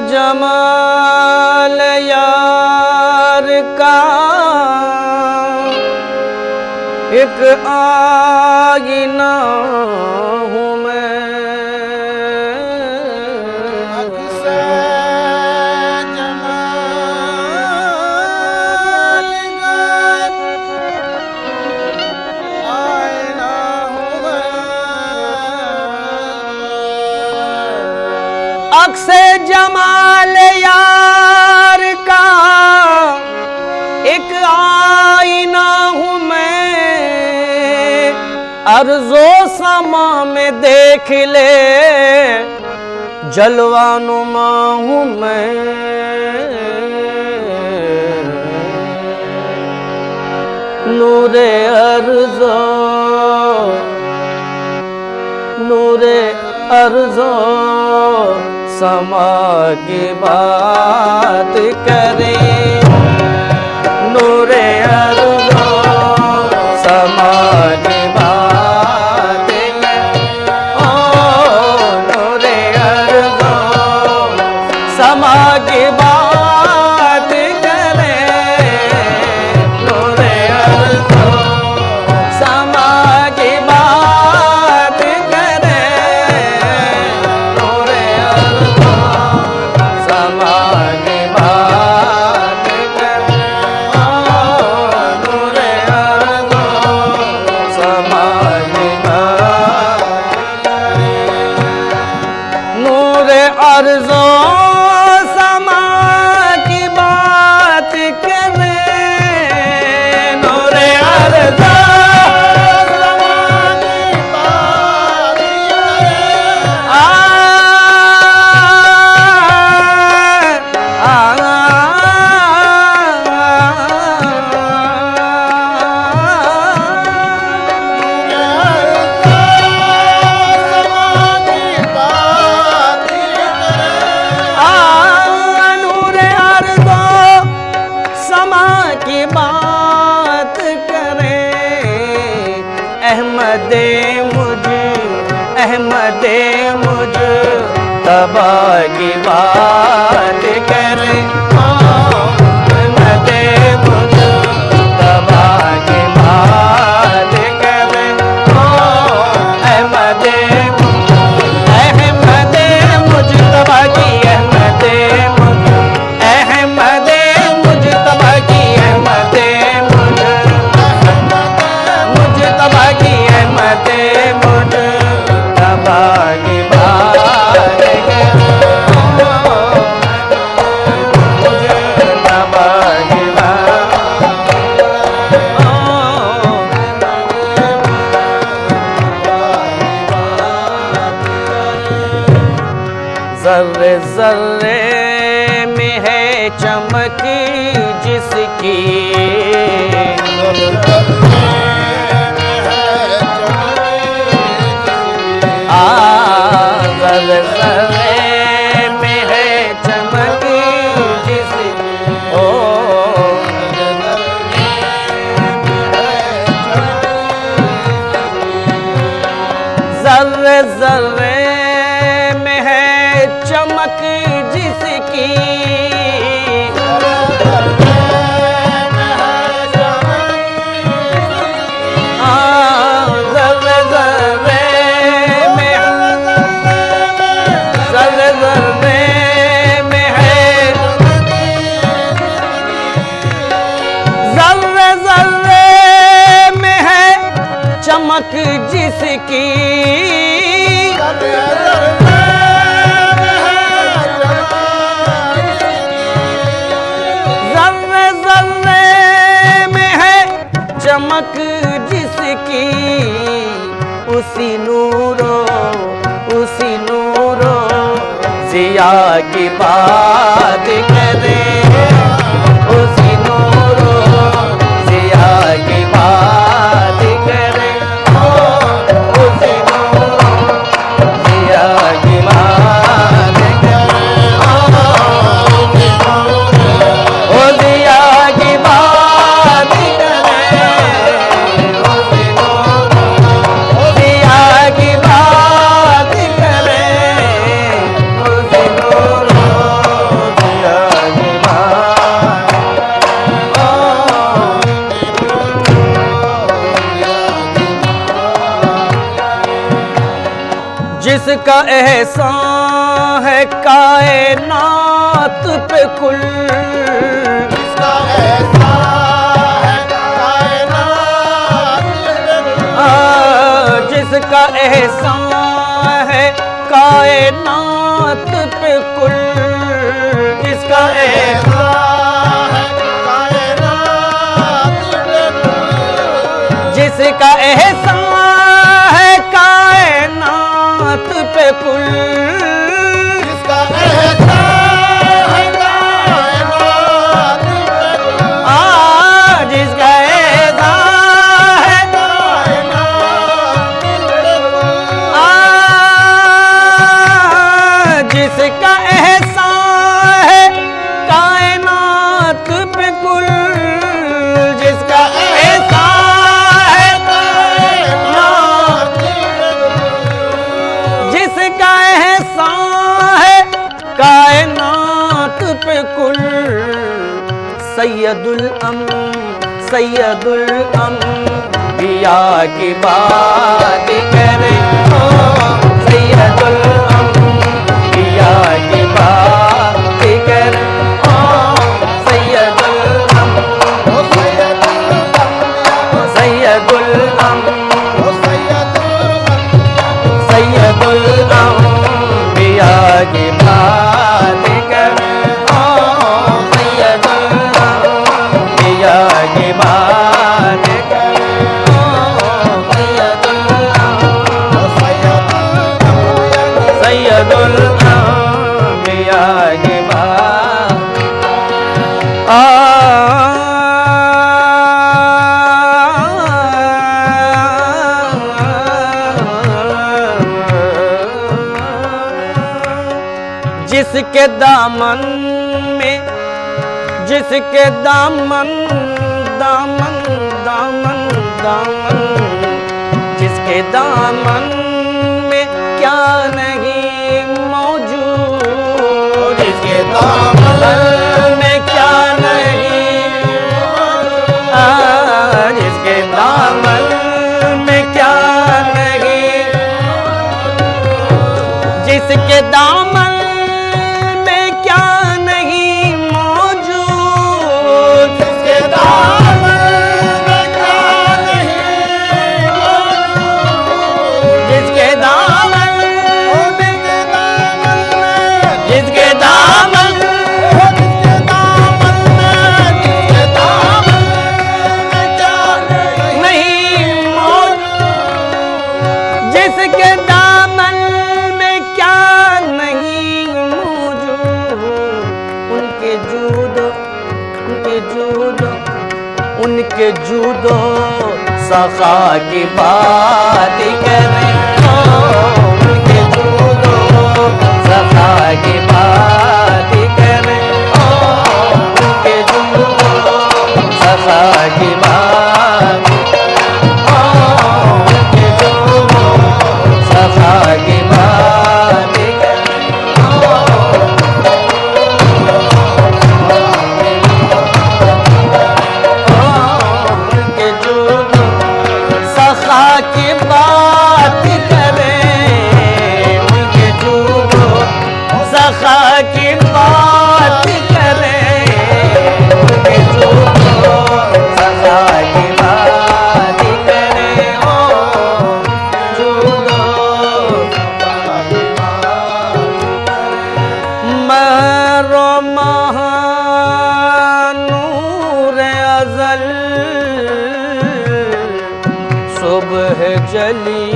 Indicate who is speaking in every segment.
Speaker 1: जमाल यार का एक आईना हूँ मैं।
Speaker 2: अक्से जमाल का आईना हूँ मैं।
Speaker 1: अक्से जमाल यार का एक आईना हूँ मैं। अर्ज़ो समा में देख ले जलवानुमा हूँ मैं। नूरे अर्ज़ो नूरे अर्ज़ो समा की बात करें। नूरे अर्ज़ो समा की बात करें। ओ नूरे अर्ज़ो समा की बात करें। नूरे अर्ज़ो समा की बात करें। नूरे अर्ज़ो समा की बात करें। ओ नूरे अर्ज़ो समा की बात करें। नूरे अर्ज़ो समा की बात करें। नूरे अर्ज़ो नूरे अर्ज़ो समा की बात करें। अहमदे मुझ तबा की बात करें। अहमदे मुझ तबा की बात करें। अहमदे मुझ तबा की अहमदे मुझ तबा की अहमदे मुझ तबा की अहमदे मुझ तबा की बात करें। मुझ तबा की ज़र्रे ज़र्रे में है चमक जिसकी। ज़र्रे ज़र्रे में है चमक जिसकी। ओ ज़र्रे ज़र्रे में है चमक जिसकी। ज़र्रे ज़र्रे में ज़र्रे ज़र्रे में है ज़र्रे ज़र्रे में है चमक जिसकी। ज़र्रे ज़र्रे में है चमक जिसकी। उसी नूरो ज़िया की बात करें। उसी नूरो ज़िया की बात करें। उसी नूरो ज़िया की बात करें। ओ ज़िया की बात करें। उसी नूरो ज़िया की बात करें। उसी नूरो जिसका एहसान है कायनात पे कुल,
Speaker 2: जिसका एहसान है कायनात पे कुल,
Speaker 1: जिसका एहसान है कायनात पे कुल, जिसका एहसान
Speaker 2: है कायनात पे कुल,
Speaker 1: जिसका एहसान है कायनात पे कुल,
Speaker 2: जिसका एहसान है कायनात पे कुल,
Speaker 1: जिसका एहसान है
Speaker 2: कायनात पे कुल,
Speaker 1: जिसका एहसान है कायनात पे कुल, जिसका एहसान है
Speaker 2: कायनात पे कुल,
Speaker 1: जिसका एहसान है कायनात पे कुल, सैयदुल अंबिया की बात करे ओ सैयदुल अंबिया की बात करे ओ सैयदुल
Speaker 2: ओ
Speaker 1: सैयदुल
Speaker 2: ओ
Speaker 1: सैयदुल अंबिया की बात करे ओ सैयदुल अंबिया की बात करे ओ सैयदुल अंबिया की बात जिसके दामन में, जिसके दामन दामन दामन दामन, जिसके दामन में क्या नहीं मौजूद, जिसके दामन में क्या नहीं मौजूद, जिसके दामन में क्या नहीं, जिसके दामन में क्या नहीं मौजूद,
Speaker 2: जिसके दामन में क्या नहीं मौजूद,
Speaker 1: जिसके दामन
Speaker 2: ओ जिसके दामन में,
Speaker 1: जिसके दामन
Speaker 2: ओ जिसके दामन में, जिसके दामन में क्या
Speaker 1: नहीं मौजूद, जिसके दामन में क्या नहीं मौजूद, उनके जूदो उनके जूदो सखा की बात करें ओ उनके जूदो सखा की बात करें ओ उनके जूदो सखा की बात ओ उनके जूदो सखा की बात करें ओ उनके जूदो सखा की बात करें, उनके जूदो सखा की बात करें, उनके जूदो सखा की बात करें ओ जूदो मरो महानूर अज़ल सुबह जली,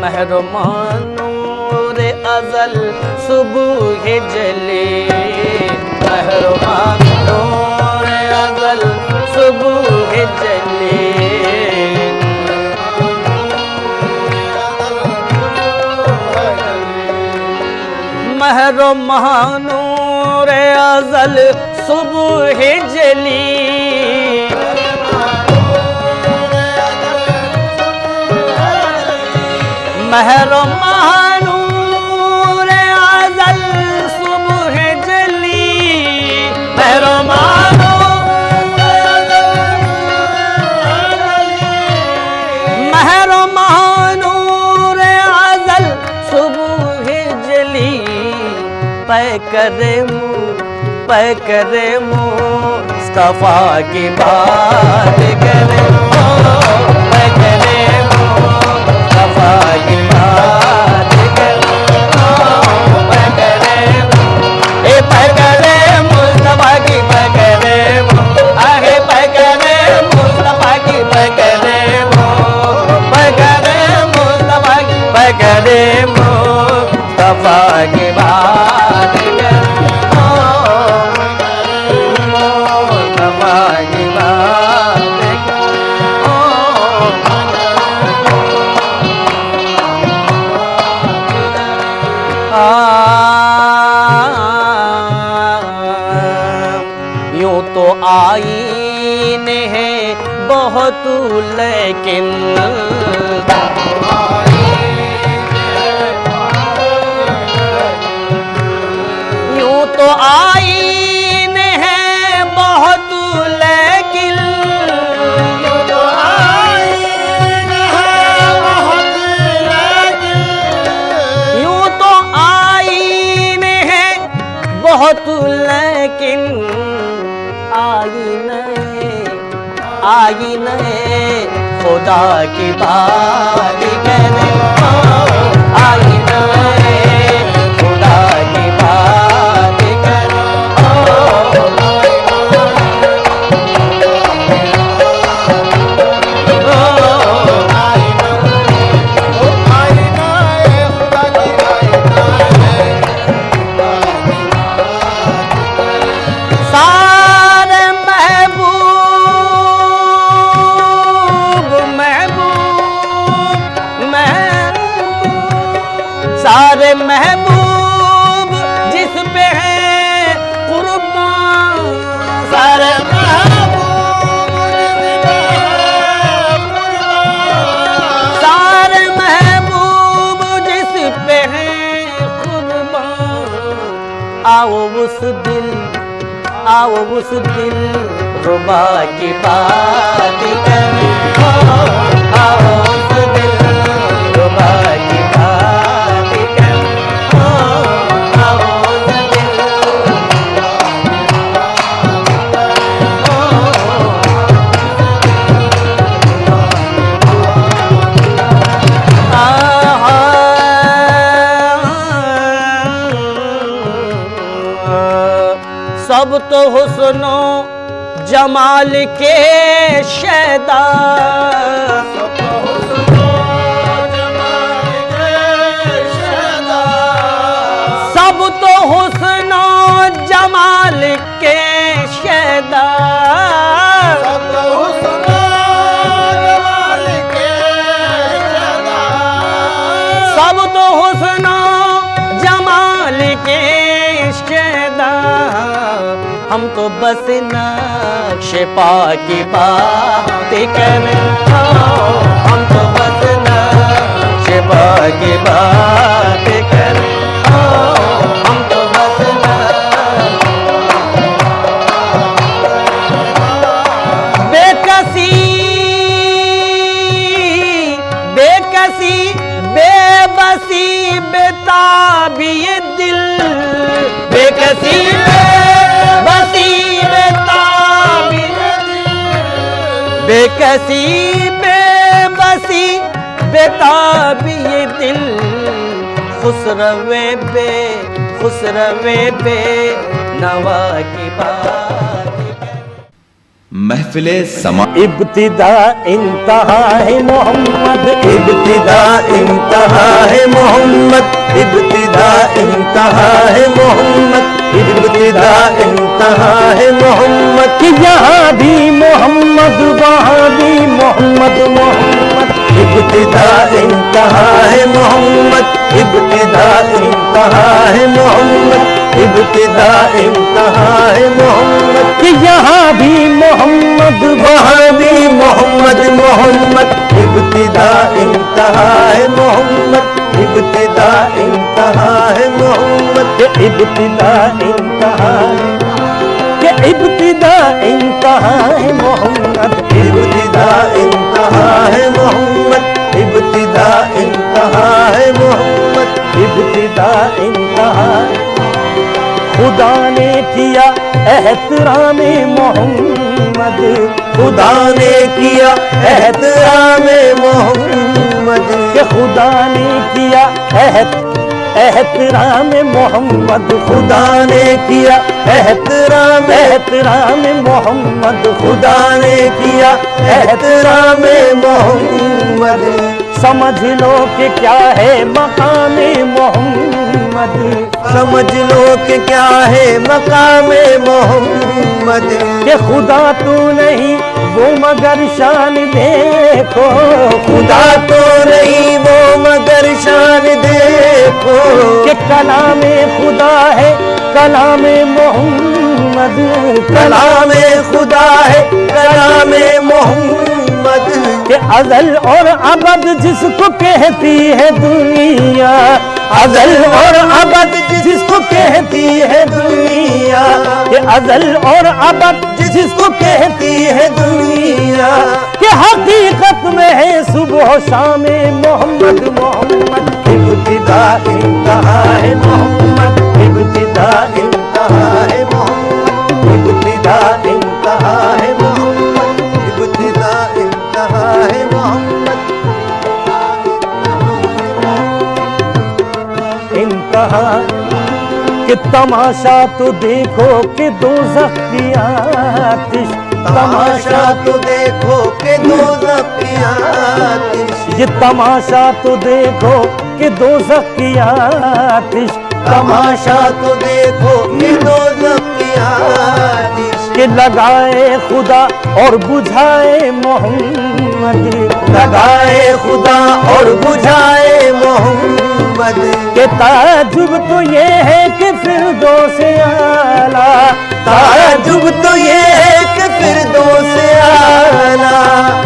Speaker 1: मेहरमानूर अज़ल सुबह जली, मेहरमानूर अज़ल सुबह जली, मेहरमानूर अज़ल सुबह जली, मेहरमानूर अज़ल सुबह जली, पकड़े मुस्तफा की बात करे, पकड़े मुस्तफा की बात करे, पकड़े मुस्तफा की पकड़े, आहे पकड़े मुस्तफा की पकड़े, पकड़े मुस्तफा की पकड़े मुस्तफा की बात करे, मुस्तफा की बात यूं तो आईने हैं बहुत लेकिन यूं तो आईने हैं बहुत लेकिन
Speaker 2: यूं तो आईने हैं बहुत लेकिन,
Speaker 1: यूं तो आईने हैं बहुत लेकिन आईने खुदा की बात करे, आईने खुदा की बात करे, सारे महबूब सारे महबूब जिस पे है कुर्बान, सारे सारे महबूब जिस पे है कुर्बान, आओ उस दिल रुबा की बात करें, आओ उस दिल रुबा की बात करें, आओ उस दिल सब तो हुस्नो जमाल के शैदा, सब तो हुस्नो जमाल के शैदा, सब तो हुस्नो जमाल के शैदा, हम तो बस नक्श पा की बात करें, हम तो बस नक्श पा की बात करें, हम तो बस बेकसी बेकसी बेबसी बेताबी दिल, बेकसी बेकसी बेबसी बेताबी ये दिल, खुसरवे बे नवा की बात।
Speaker 3: महफिले समा
Speaker 1: इब्तिदा इंतहा है मोहम्मद,
Speaker 2: इब्तिदा इंतहा है मोहम्मद, इब्तिदा इंतहा है मोहम्मद, इब्तिदा इंतहा है मोहम्मद,
Speaker 1: कि यहाँ भी मोहम्मद वहाँ भी मोहम्मद मोहम्मद,
Speaker 2: इब्तिदा इंतहा है मोहम्मद, इब्तिदा इंतहा है मोहम्मद, इब्तिदा इंतहा है मोहम्मद,
Speaker 1: कि यहाँ भी मोहम्मद
Speaker 2: वहाँ भी मोहम्मद मोहम्मद, इब्तिदा इंतहा है मोहम्मद, इब्तिदा इंतहा है मोहम्मद,
Speaker 1: इब्तिदा इंतहा के इब्तिदा इंतहा है मोहम्मद,
Speaker 2: इब्तिदा इंतहा है मोहम्मद, इब्तिदा इंतहा है मोहम्मद,
Speaker 1: इब्तिदा इंतहा खुदा ने किया एहतराम मोहम्मद,
Speaker 2: खुदा ने किया एहतराम मोहम्मद,
Speaker 1: के खुदा ने किया एहतराम मोहम्मद,
Speaker 2: खुदा ने किया एहतराम
Speaker 1: मोहम्मद,
Speaker 2: खुदा ने किया एहतराम मोहम्मद।
Speaker 1: समझ लो कि क्या है मकाम मोहम्मद,
Speaker 2: समझ लो कि क्या है मकाम मोहम्मद,
Speaker 1: कि खुदा तो नहीं वो मगर शान देखो,
Speaker 2: खुदा तो नहीं वो मगर शान देखो,
Speaker 1: कि कलाम खुदा है कलाम मोहम्मद,
Speaker 2: कलाम खुदा है कलाम मोहम्मद,
Speaker 1: कि अज़ल और अबद जिसको कहती है दुनिया,
Speaker 2: अज़ल और अबद जिसको कहती है दुनिया,
Speaker 1: कि अज़ल और अबद
Speaker 2: जिसको कहती है दुनिया,
Speaker 1: कि हकीकत में है सुबह शाम मोहम्मद मोहम्मद,
Speaker 2: इब्तिदा इंतहा है मोहम्मद, इब्तिदा इंतहा है मोहम्मद, इब्तिदा इंतहा है मोहम्मद, इब्तिदा इंतहा है मोहम्मद।
Speaker 1: इंतहा कि तमाशा तो देखो कि दोज़ख की आतिश,
Speaker 2: तमाशा तो देखो कि दोज़ख की आतिश,
Speaker 1: ये तमाशा तो देखो कि दोज़ख की आतिश,
Speaker 2: तमाशा तो देखो कि दोज़ख की आतिश,
Speaker 1: कि लगाए खुदा और बुझाए मोहम्मद,
Speaker 2: लगाए खुदा और बुझाए मोहम्मद,
Speaker 1: के ताजुब तो ये है कि फिरदौस आला,
Speaker 2: ताजुब तो ये है कि फिरदौस आला,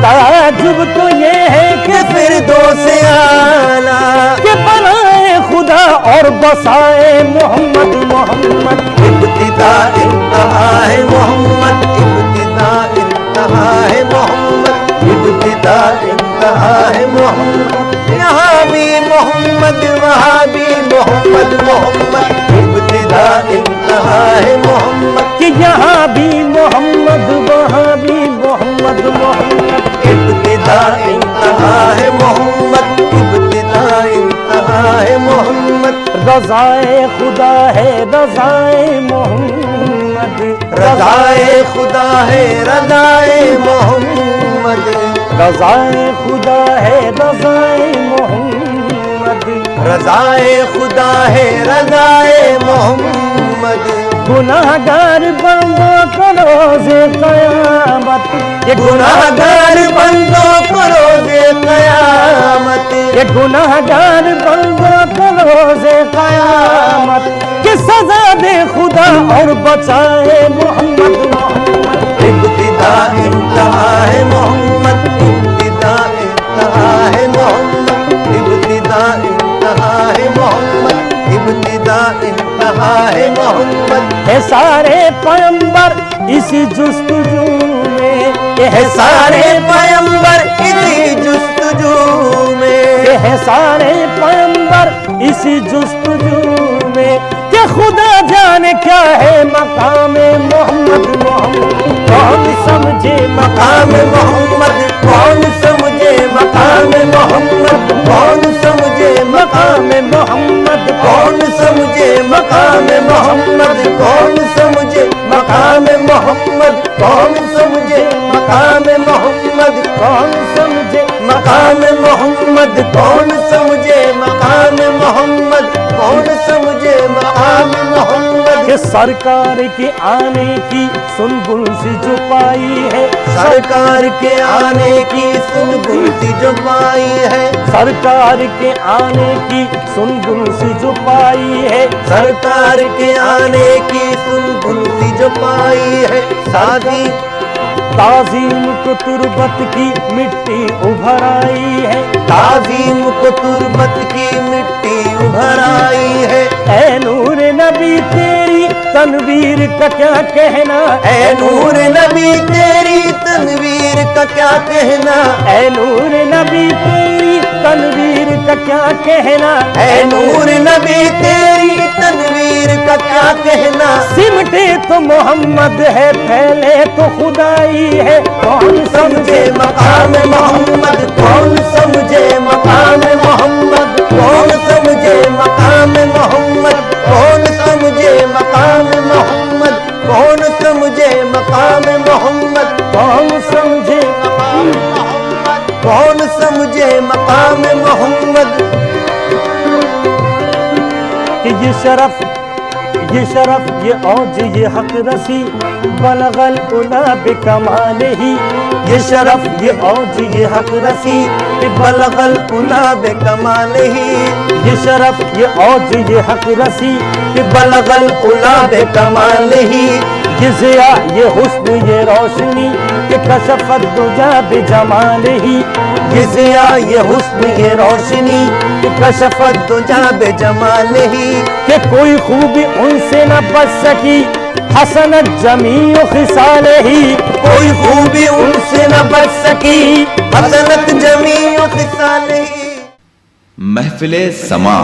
Speaker 1: ताजुब तो ये है कि
Speaker 2: फिरदौस आला,
Speaker 1: के बनाए खुदा और बसाए मोहम्मद मोहम्मद,
Speaker 2: इब्तिदा इंतहा है मोहम्मद, इब्तिदा इंतहा है मोहम्मद, इब्तिदा इंतहा है मोहम्मद। यहाँ भी मोहम्मद वहाँ भी मोहम्मद मोहम्मद, इब्तिदा इंतहा है मोहम्मद,
Speaker 1: कि यहाँ भी मोहम्मद वहाँ भी मोहम्मद मोहम्मद,
Speaker 2: इब्तिदा इंतहा है मोहम्मद, इब्तिदा इंतहा है मोहम्मद।
Speaker 1: रज़ाए खुदा है रज़ाए मोहम्मद,
Speaker 2: रज़ाए खुदा है रज़ाए मोहम्मद,
Speaker 1: रज़ाए खुदा है रज़ाए मोहम्मद,
Speaker 2: रज़ाए खुदा है रज़ाए मोहम्मद।
Speaker 1: गुनाहगार बंदों को रोज़े क़यामत, ये
Speaker 2: गुनाहगार बंदों को रोज़े क़यामत,
Speaker 1: ये गुनाहगार बंदों को रोज़े क़यामत, कि सजा दे खुदा और बचाए मोहम्मद मोहम्मद,
Speaker 2: इब्तिदा इंतहा है मोहम्मद, इब्तिदा इंतहा है मोहम्मद, इब्तिदा इंतहा है मोहम्मद, इब्तिदा इंतहा है मोहम्मद।
Speaker 1: है सारे पैगंबर इसी जुस्तजू में, ये है
Speaker 2: सारे पैगंबर इसी जुस्तजू में,
Speaker 1: ये है सारे पैगंबर इसी जुस्तजू में, कि खुदा जाने क्या है मकाम मोहम्मद मोहम्मद, कौन समझे
Speaker 2: मकाम मोहम्मद, कौन समझे मकाम मोहम्मद, कौन समझे मकाम
Speaker 1: मोहम्मद,
Speaker 2: कौन समझे मकाम मोहम्मद, कौन समझे मकाम मोहम्मद, कौन समझे मकाम मोहम्मद,
Speaker 1: कौन समझे
Speaker 2: मकाम मोहम्मद, कौन समझे मकाम मोहम्मद, कौन समझे मकाम मोहम्मद।
Speaker 1: कि सरकार के आने की सुनगुल सी जो पाई है,
Speaker 2: सरकार के आने की सुनगुल सी जो पाई है,
Speaker 1: सरकार के आने की सुनगुल सी जो पाई है,
Speaker 2: सरकार के आने की सुनगुल सी जो पाई है। शादी
Speaker 1: ताज़ीम को तुरबत की मिट्टी उभर आई है,
Speaker 2: ताज़ीम को तुरबत की मिट्टी उभर आई है।
Speaker 1: ऐ नूर नबी तेरी तनवीर का क्या कहना,
Speaker 2: ऐ नूर नबी तेरी तनवीर का क्या कहना,
Speaker 1: ऐ नूर नबी तेरी तनवीर का क्या कहना,
Speaker 2: ऐ नूर नबी तेरी तनवीर का का क्या कहना।
Speaker 1: सिमटे तो मोहम्मद है, फैले तो खुदाई है। कौन
Speaker 2: समझे मकाम मोहम्मद, कौन समझे मकाम मोहम्मद, कौन समझे मकाम मोहम्मद, कौन समझे मकाम मोहम्मद, कौन समझे मकाम मोहम्मद,
Speaker 1: कौन समझे
Speaker 2: कौन समझे मकाम मोहम्मद।
Speaker 1: कि ये शरफ, ये औज, ये हक रसी, बलगल उला बेकमाल ही।
Speaker 2: ये शरफ, ये औज, ये हक रसी, बलगल उला बेकमाल ही।
Speaker 1: ये शरफ, ये औज, ये हक रसी,
Speaker 2: बलगल उला बेकमाल ही।
Speaker 1: ये ज़िया, ये हुस्न, ये रोशनी, कि कशफत दुजा बेजमाल ही।
Speaker 2: ये ज़िया, ये हुस्न, ये रोशनी, कशफत दुजा बेजमाल ही।
Speaker 1: कि कोई खूबी उनसे न बच सकी, हसनत जमीओ खिसाल ही।
Speaker 2: कोई खूबी उनसे न बच सकी, हसनत जमीओ खिसाल ही।
Speaker 3: महफिले समा